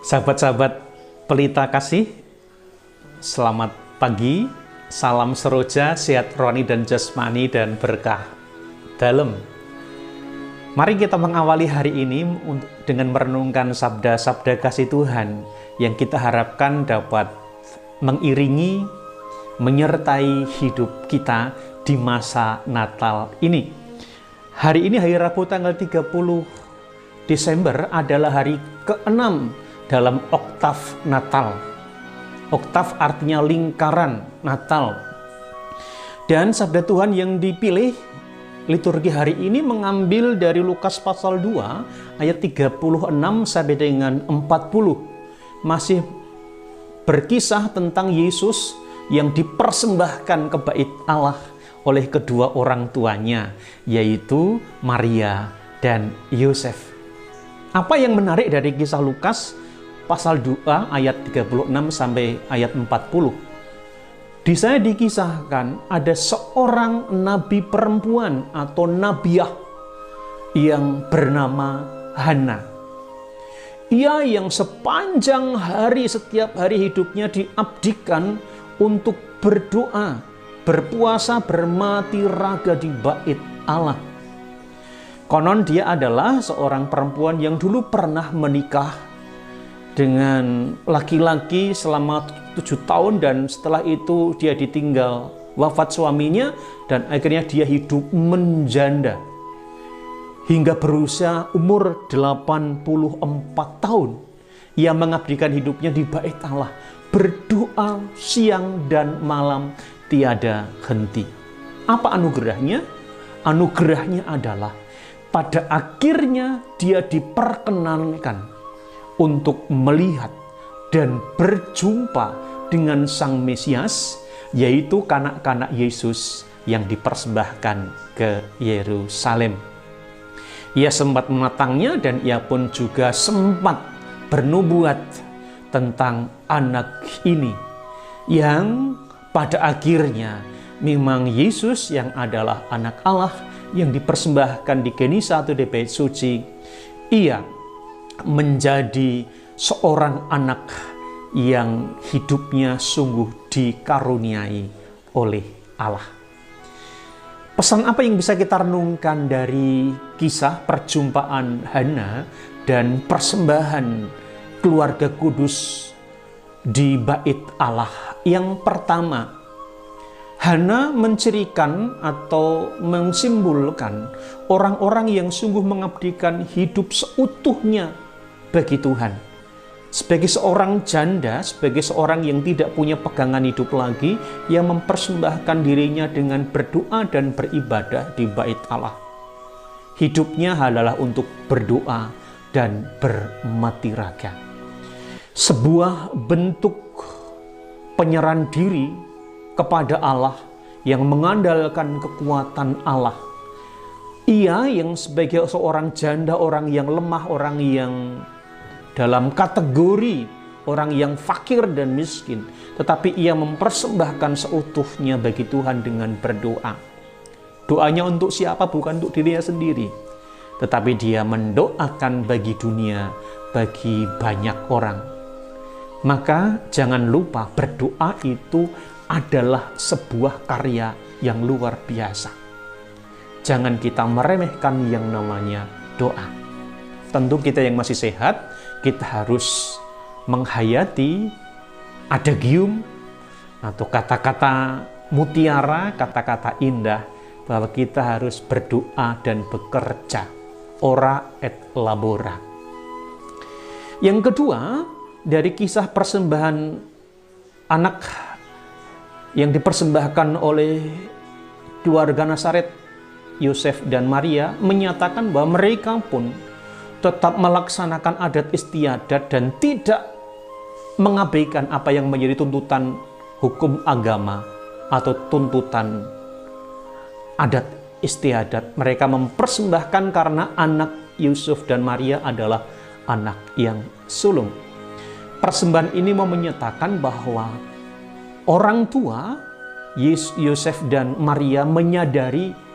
Sahabat-sahabat pelita kasih, selamat pagi, salam seroja, sehat rohani dan jasmani dan berkah dalam. Mari kita mengawali hari ini dengan merenungkan sabda-sabda kasih Tuhan yang kita harapkan dapat mengiringi, menyertai hidup kita di masa Natal ini. Hari ini hari Rabu tanggal 30 Desember adalah hari ke-6 dalam oktav Natal. Oktav artinya lingkaran Natal. Dan sabda Tuhan yang dipilih liturgi hari ini mengambil dari Lukas pasal 2 ayat 36 sampai dengan 40. Masih berkisah tentang Yesus yang dipersembahkan ke bait Allah oleh kedua orang tuanya, yaitu Maria dan Yosef. Apa yang menarik dari kisah Lukas pasal 2 ayat 36 sampai ayat 40? Di sana dikisahkan ada seorang nabi perempuan atau nabiah yang bernama Hana. Ia yang sepanjang hari, setiap hari hidupnya diabdikan untuk berdoa, berpuasa, bermati raga di bait Allah. Konon dia adalah seorang perempuan yang dulu pernah menikah dengan laki-laki selama 7 tahun dan setelah itu dia ditinggal wafat suaminya dan akhirnya dia hidup menjanda hingga berusia umur 84 tahun. Ia mengabdikan hidupnya di bait Allah, berdoa siang dan malam tiada henti. Apa anugerahnya? Anugerahnya adalah pada akhirnya dia diperkenankan untuk melihat dan berjumpa dengan Sang Mesias, yaitu kanak-kanak Yesus yang dipersembahkan ke Yerusalem. Ia sempat menatangnya dan ia pun juga sempat bernubuat tentang anak ini yang pada akhirnya memang Yesus yang adalah anak Allah yang dipersembahkan di Genisa atau di Bait Suci. Ia menjadi seorang anak yang hidupnya sungguh dikaruniai oleh Allah. Pesan apa yang bisa kita renungkan dari kisah perjumpaan Hana dan persembahan keluarga kudus di bait Allah? Yang pertama, Hana mencirikan atau mensimbolkan orang-orang yang sungguh mengabdikan hidup seutuhnya bagi Tuhan. Sebagai seorang janda, sebagai seorang yang tidak punya pegangan hidup lagi, yang mempersembahkan dirinya dengan berdoa dan beribadah di bait Allah. Hidupnya adalah untuk berdoa dan bermati raga. Sebuah bentuk penyerahan diri kepada Allah yang mengandalkan kekuatan Allah. Ia yang sebagai seorang janda, orang yang lemah, orang yang dalam kategori orang yang fakir dan miskin, tetapi ia mempersembahkan seutuhnya bagi Tuhan dengan berdoa. Doanya untuk siapa? Bukan untuk dirinya sendiri, tetapi dia mendoakan bagi dunia, bagi banyak orang. Maka jangan lupa, berdoa itu adalah sebuah karya yang luar biasa. Jangan kita meremehkan yang namanya doa. Tentu kita yang masih sehat, kita harus menghayati adagium atau kata-kata mutiara, kata-kata indah bahwa kita harus berdoa dan bekerja. Ora et labora. Yang kedua, dari kisah persembahan anak yang dipersembahkan oleh keluarga Nazaret, Yosef dan Maria, menyatakan bahwa mereka pun tetap melaksanakan adat istiadat dan tidak mengabaikan apa yang menjadi tuntutan hukum agama atau tuntutan adat istiadat. Mereka mempersembahkan karena anak Yusuf dan Maria adalah anak yang sulung. Persembahan ini mau menyatakan bahwa orang tua Yosef dan Maria menyadari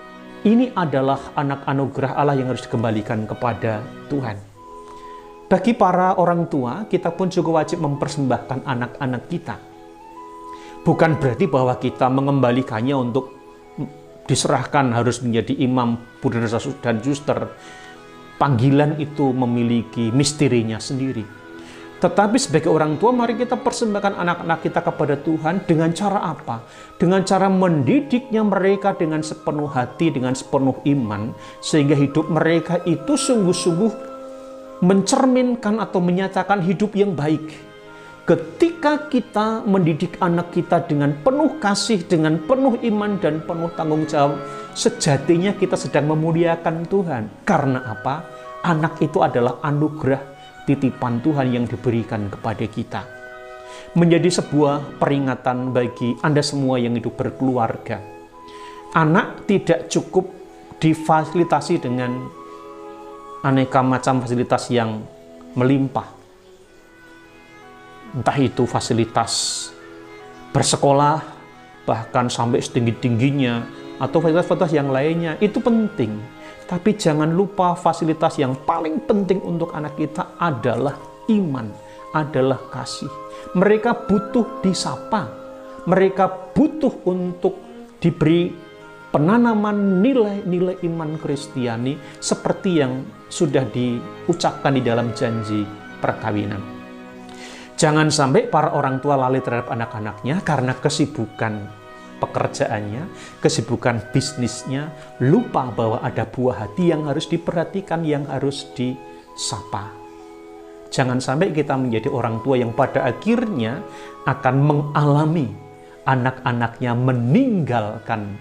ini adalah anak anugerah Allah yang harus dikembalikan kepada Tuhan. Bagi para orang tua, kita pun juga wajib mempersembahkan anak-anak kita. Bukan berarti bahwa kita mengembalikannya untuk diserahkan harus menjadi imam, buddha, dan suster. Panggilan itu memiliki misterinya sendiri. Tetapi sebagai orang tua, mari kita persembahkan anak-anak kita kepada Tuhan dengan cara apa? Dengan cara mendidiknya mereka dengan sepenuh hati, dengan sepenuh iman, sehingga hidup mereka itu sungguh-sungguh mencerminkan atau menyatakan hidup yang baik. Ketika kita mendidik anak kita dengan penuh kasih, dengan penuh iman dan penuh tanggung jawab, sejatinya kita sedang memuliakan Tuhan. Karena apa? Anak itu adalah anugerah titipan Tuhan yang diberikan kepada kita. Menjadi sebuah peringatan bagi Anda semua yang hidup berkeluarga. Anak tidak cukup difasilitasi dengan aneka macam fasilitas yang melimpah. Entah itu fasilitas bersekolah, bahkan sampai setinggi-tingginya, atau fasilitas-fasilitas yang lainnya, itu penting. Tapi jangan lupa fasilitas yang paling penting untuk anak kita adalah iman, adalah kasih. Mereka butuh disapa, mereka butuh untuk diberi penanaman nilai-nilai iman Kristiani seperti yang sudah diucapkan di dalam janji perkawinan. Jangan sampai para orang tua lalai terhadap anak-anaknya karena kesibukan pekerjaannya, kesibukan bisnisnya, lupa bahwa ada buah hati yang harus diperhatikan, yang harus disapa. Jangan sampai kita menjadi orang tua yang pada akhirnya akan mengalami anak-anaknya meninggalkan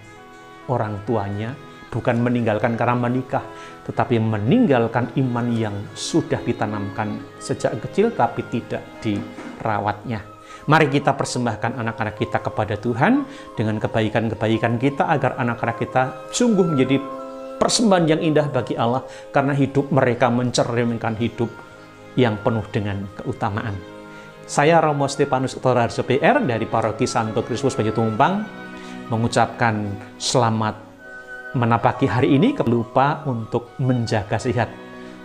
orang tuanya, bukan meninggalkan karena menikah, tetapi meninggalkan iman yang sudah ditanamkan sejak kecil tapi tidak dirawatnya. Mari kita persembahkan anak-anak kita kepada Tuhan dengan kebaikan-kebaikan kita agar anak-anak kita sungguh menjadi persembahan yang indah bagi Allah karena hidup mereka mencerminkan hidup yang penuh dengan keutamaan. Saya Romo Stefanus Uttoraharjo PR dari Paroki Santo Kristus Banyu Tumpang mengucapkan selamat menapaki hari ini. Lupa untuk menjaga sehat.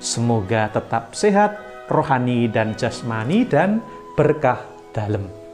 Semoga tetap sehat, rohani dan jasmani, dan berkah dalam.